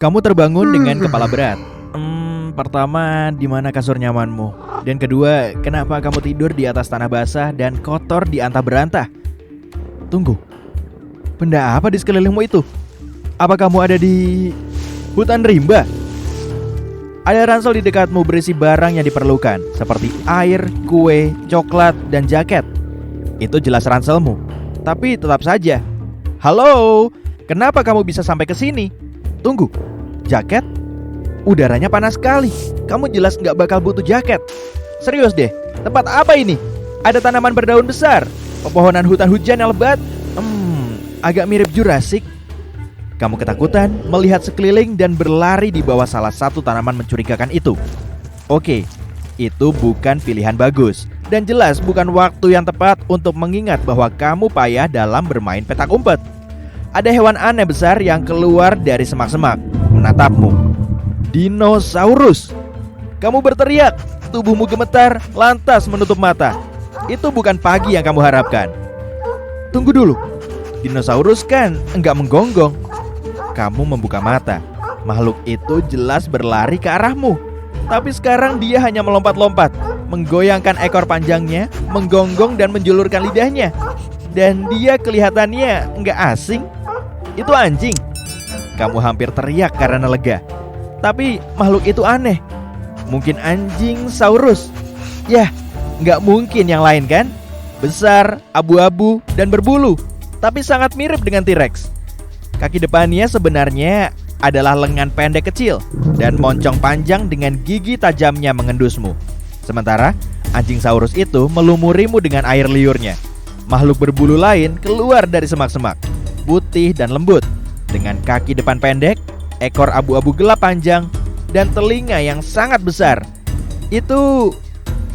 Kamu terbangun dengan kepala berat. Pertama, di mana kasur nyamanmu? Dan kedua, kenapa kamu tidur di atas tanah basah dan kotor di antah berantah? Tunggu, benda apa di sekelilingmu itu? Apa kamu ada di hutan rimba? Ada ransel di dekatmu berisi barang yang diperlukan, seperti air, kue, coklat, dan jaket. Itu jelas ranselmu. Tapi tetap saja. Halo, kenapa kamu bisa sampai ke sini? Tunggu, jaket? Udaranya panas sekali. Kamu jelas nggak bakal butuh jaket. Serius deh, tempat apa ini? Ada tanaman berdaun besar, pepohonan hutan hujan yang lebat. Agak mirip Jurassic. Kamu ketakutan melihat sekeliling dan berlari di bawah salah satu tanaman mencurigakan itu. Oke, itu bukan pilihan bagus. Dan jelas bukan waktu yang tepat untuk mengingat bahwa kamu payah dalam bermain petak umpet. Ada hewan aneh besar yang keluar dari semak-semak, menatapmu. Dinosaurus. Kamu berteriak, tubuhmu gemetar, lantas menutup mata. Itu bukan pagi yang kamu harapkan. Tunggu dulu, dinosaurus kan enggak menggonggong. Kamu membuka mata. Makhluk itu jelas berlari ke arahmu. Tapi sekarang dia hanya melompat-lompat, menggoyangkan ekor panjangnya, menggonggong dan menjulurkan lidahnya. Dan dia kelihatannya enggak asing. Itu anjing. Kamu hampir teriak karena lega. Tapi makhluk itu aneh. Mungkin anjing saurus. Yah, enggak mungkin yang lain kan? Besar, abu-abu, dan berbulu. Tapi sangat mirip dengan T-Rex. Kaki depannya sebenarnya adalah lengan pendek kecil dan moncong panjang dengan gigi tajamnya mengendusmu. Sementara anjing saurus itu melumurimu dengan air liurnya. Makhluk berbulu lain keluar dari semak-semak, putih dan lembut, dengan kaki depan pendek, ekor abu-abu gelap panjang, dan telinga yang sangat besar. Itu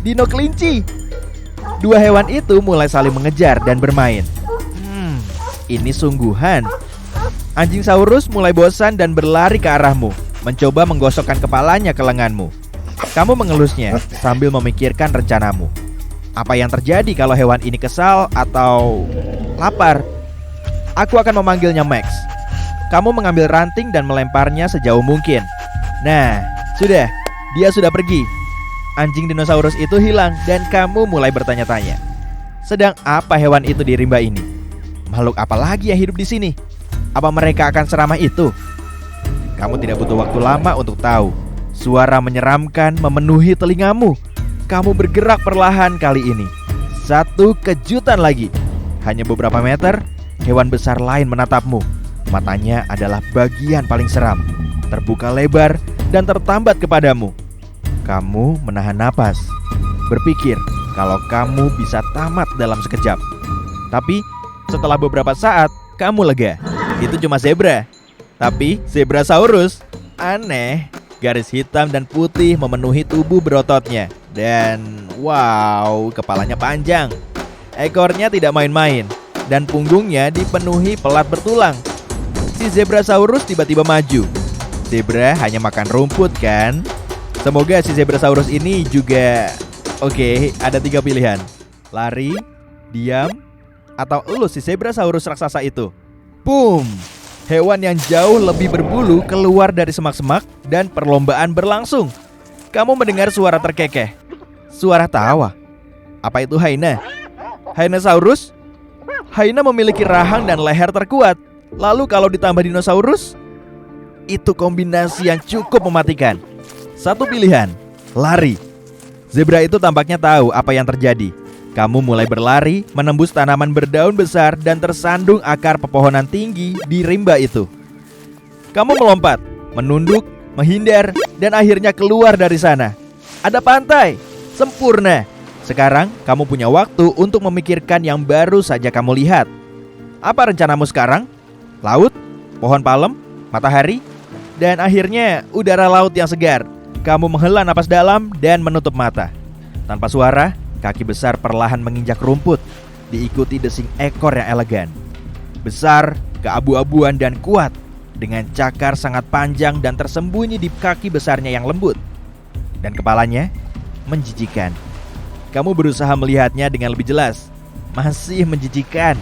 dino kelinci. Dua hewan itu mulai saling mengejar dan bermain. Ini sungguhan. Anjing saurus mulai bosan dan berlari ke arahmu, mencoba menggosokkan kepalanya ke lenganmu. Kamu mengelusnya sambil memikirkan rencanamu. Apa yang terjadi kalau hewan ini kesal atau lapar? Aku akan memanggilnya Max. Kamu mengambil ranting dan melemparnya sejauh mungkin. Nah, sudah, dia sudah pergi. Anjing dinosaurus itu hilang dan kamu mulai bertanya-tanya. Sedang apa hewan itu di rimba ini? Makhluk apa lagi yang hidup di sini? Apa mereka akan seramah itu? Kamu tidak butuh waktu lama untuk tahu. Suara menyeramkan memenuhi telingamu. Kamu bergerak perlahan kali ini. Satu kejutan lagi. Hanya beberapa meter, hewan besar lain menatapmu. Matanya adalah bagian paling seram, terbuka lebar dan tertambat kepadamu. Kamu menahan napas, berpikir kalau kamu bisa tamat dalam sekejap. Tapi setelah beberapa saat, kamu lega. Itu cuma zebra. Tapi zebrasaurus. Aneh. Garis hitam dan putih memenuhi tubuh berototnya. Dan wow, kepalanya panjang. Ekornya tidak main-main. Dan punggungnya dipenuhi pelat bertulang. Si zebrasaurus tiba-tiba maju. Zebra hanya makan rumput kan? Semoga si zebrasaurus ini juga... Oke, ada 3 pilihan. Lari, diam, atau elus si zebrasaurus raksasa itu. Boom! Hewan yang jauh lebih berbulu keluar dari semak-semak dan perlombaan berlangsung. Kamu mendengar suara terkekeh. Suara tawa. Apa itu hyena? Hyenasaurus? Hyena memiliki rahang dan leher terkuat. Lalu kalau ditambah dinosaurus, itu kombinasi yang cukup mematikan. Satu pilihan, lari. Zebra itu tampaknya tahu apa yang terjadi. Kamu mulai berlari, menembus tanaman berdaun besar dan tersandung akar pepohonan tinggi di rimba itu. Kamu melompat, menunduk, menghindar, dan akhirnya keluar dari sana. Ada pantai, sempurna. Sekarang kamu punya waktu untuk memikirkan yang baru saja kamu lihat. Apa rencanamu sekarang? Laut, pohon palem, matahari, dan akhirnya udara laut yang segar. Kamu menghela napas dalam dan menutup mata. Tanpa suara, kaki besar perlahan menginjak rumput, diikuti desing ekor yang elegan. Besar, keabu-abuan dan kuat, dengan cakar sangat panjang dan tersembunyi di kaki besarnya yang lembut. Dan kepalanya menjijikan. Kamu berusaha melihatnya dengan lebih jelas. Masih menjijikan.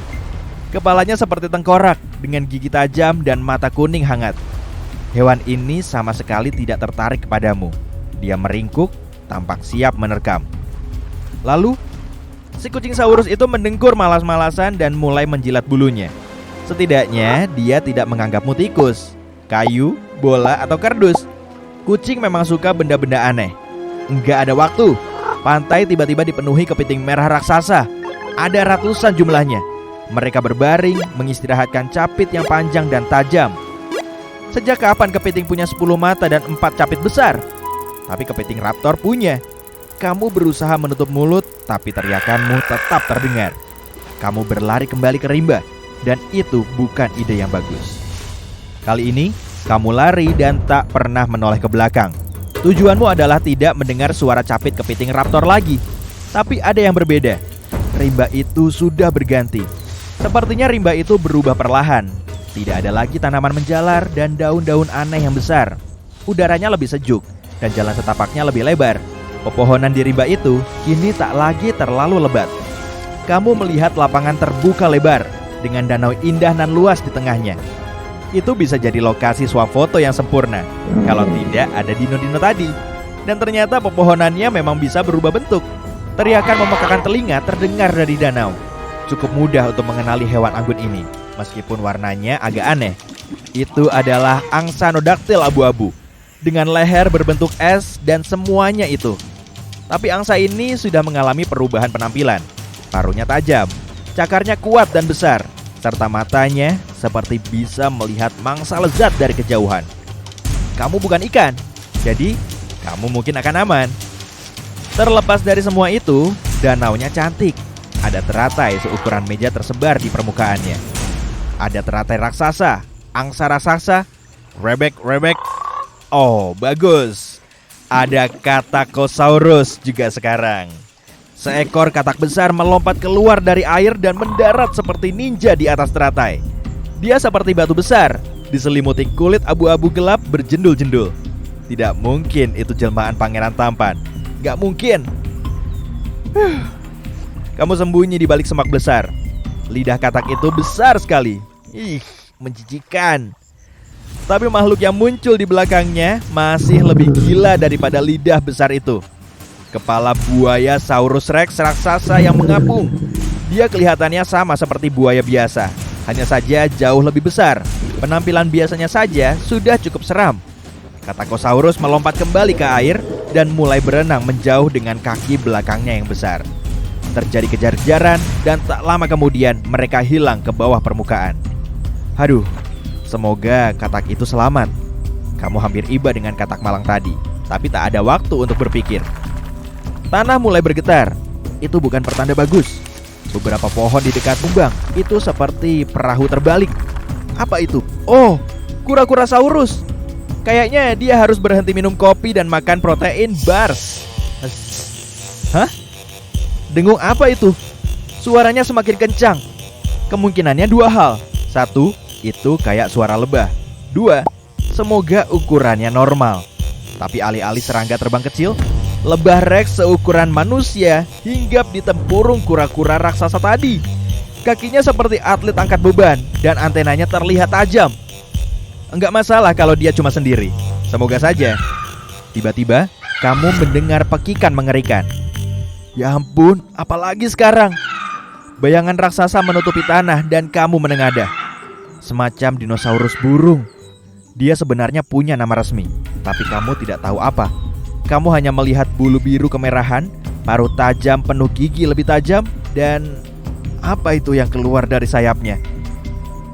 Kepalanya seperti tengkorak dengan gigi tajam dan mata kuning hangat. Hewan ini sama sekali tidak tertarik kepadamu. Dia meringkuk, tampak siap menerkam. Lalu, si kucing saurus itu mendengkur malas-malasan dan mulai menjilat bulunya. Setidaknya dia tidak menganggapmu tikus, kayu, bola, atau kardus. Kucing memang suka benda-benda aneh. Enggak ada waktu. Pantai tiba-tiba dipenuhi kepiting merah raksasa. Ada ratusan jumlahnya. Mereka berbaring, mengistirahatkan capit yang panjang dan tajam. Sejak kapan kepiting punya 10 mata dan 4 capit besar? Tapi kepiting raptor punya. Kamu berusaha menutup mulut, tapi teriakanmu tetap terdengar. Kamu berlari kembali ke rimba, dan itu bukan ide yang bagus. Kali ini, kamu lari dan tak pernah menoleh ke belakang. Tujuanmu adalah tidak mendengar suara capit kepiting raptor lagi. Tapi ada yang berbeda. Rimba itu sudah berganti. Sepertinya rimba itu berubah perlahan. Tidak ada lagi tanaman menjalar dan daun-daun aneh yang besar. Udaranya lebih sejuk dan jalan setapaknya lebih lebar. Pepohonan di rimba itu kini tak lagi terlalu lebat. Kamu melihat lapangan terbuka lebar dengan danau indah dan luas di tengahnya. Itu bisa jadi lokasi swafoto yang sempurna kalau tidak ada dino-dino tadi. Dan ternyata pepohonannya memang bisa berubah bentuk. Teriakan memekakan telinga terdengar dari danau. Cukup mudah untuk mengenali hewan anggun ini, meskipun warnanya agak aneh. Itu adalah angsa nodaktil abu-abu, dengan leher berbentuk es dan semuanya itu. Tapi angsa ini sudah mengalami perubahan penampilan. Paruhnya tajam, cakarnya kuat dan besar, serta matanya seperti bisa melihat mangsa lezat dari kejauhan. Kamu bukan ikan, jadi kamu mungkin akan aman. Terlepas dari semua itu, danaunya cantik. Ada teratai seukuran meja tersebar di permukaannya. Ada teratai raksasa, angsa raksasa, rebek. Oh, bagus. Ada Katakosaurus juga sekarang. Seekor katak besar melompat keluar dari air dan mendarat seperti ninja di atas teratai. Dia seperti batu besar, diselimuti kulit abu-abu gelap berjendul-jendul. Tidak mungkin itu jelmaan pangeran tampan. Gak mungkin. Kamu sembunyi di balik semak besar. Lidah katak itu besar sekali. Menjijikan. Tapi makhluk yang muncul di belakangnya masih lebih gila daripada lidah besar itu. Kepala buaya Saurus Rex raksasa yang mengapung. Dia kelihatannya sama seperti buaya biasa, hanya saja jauh lebih besar. Penampilan biasanya saja sudah cukup seram. Katakosaurus melompat kembali ke air dan mulai berenang menjauh dengan kaki belakangnya yang besar. Terjadi kejar-kejaran dan tak lama kemudian mereka hilang ke bawah permukaan. Aduh, semoga katak itu selamat. Kamu hampir iba dengan katak malang tadi, tapi tak ada waktu untuk berpikir. Tanah mulai bergetar. Itu bukan pertanda bagus. Beberapa pohon di dekat tumbang. Itu seperti perahu terbalik. Apa itu? Oh, kura-kura saurus. Kayaknya dia harus berhenti minum kopi dan makan protein bars. Hah? Dengung apa itu? Suaranya semakin kencang. Kemungkinannya dua hal. Satu, itu kayak suara lebah. Dua, semoga ukurannya normal. Tapi alih-alih serangga terbang kecil, lebah Rex seukuran manusia hinggap di tempurung kura-kura raksasa tadi. Kakinya seperti atlet angkat beban dan antenanya terlihat tajam. Enggak masalah kalau dia cuma sendiri. Semoga saja. Tiba-tiba, kamu mendengar pekikan mengerikan. Ya ampun, apalagi sekarang? Bayangan raksasa menutupi tanah dan kamu menengadah. Semacam dinosaurus burung. Dia sebenarnya punya nama resmi, tapi kamu tidak tahu apa. Kamu hanya melihat bulu biru kemerahan, paruh tajam penuh gigi lebih tajam, dan apa itu yang keluar dari sayapnya?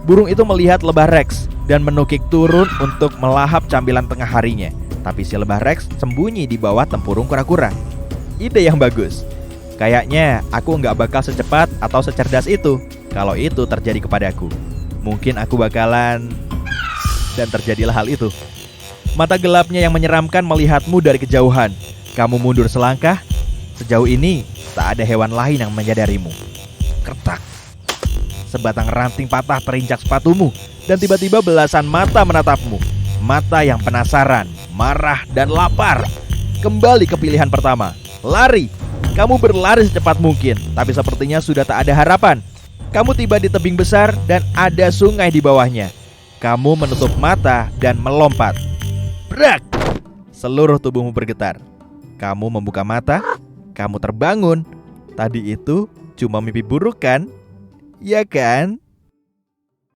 Burung itu melihat lebah Rex dan menukik turun untuk melahap camilan tengah harinya. Tapi si lebah Rex sembunyi di bawah tempurung kura-kura. Ide yang bagus. Kayaknya aku nggak bakal secepat atau secerdas itu kalau itu terjadi kepadaku. Mungkin aku bakalan... Dan terjadilah hal itu. Mata gelapnya yang menyeramkan melihatmu dari kejauhan. Kamu mundur selangkah. Sejauh ini tak ada hewan lain yang menyadarimu. Kertak. Sebatang ranting patah terinjak sepatumu. Dan tiba-tiba belasan mata menatapmu. Mata yang penasaran, marah, dan lapar. Kembali ke pilihan pertama. Lari. Kamu berlari secepat mungkin, tapi sepertinya sudah tak ada harapan. Kamu tiba di tebing besar dan ada sungai di bawahnya. Kamu menutup mata dan melompat. Brak! Seluruh tubuhmu bergetar. Kamu membuka mata. Kamu terbangun. Tadi itu cuma mimpi buruk kan? Ya kan?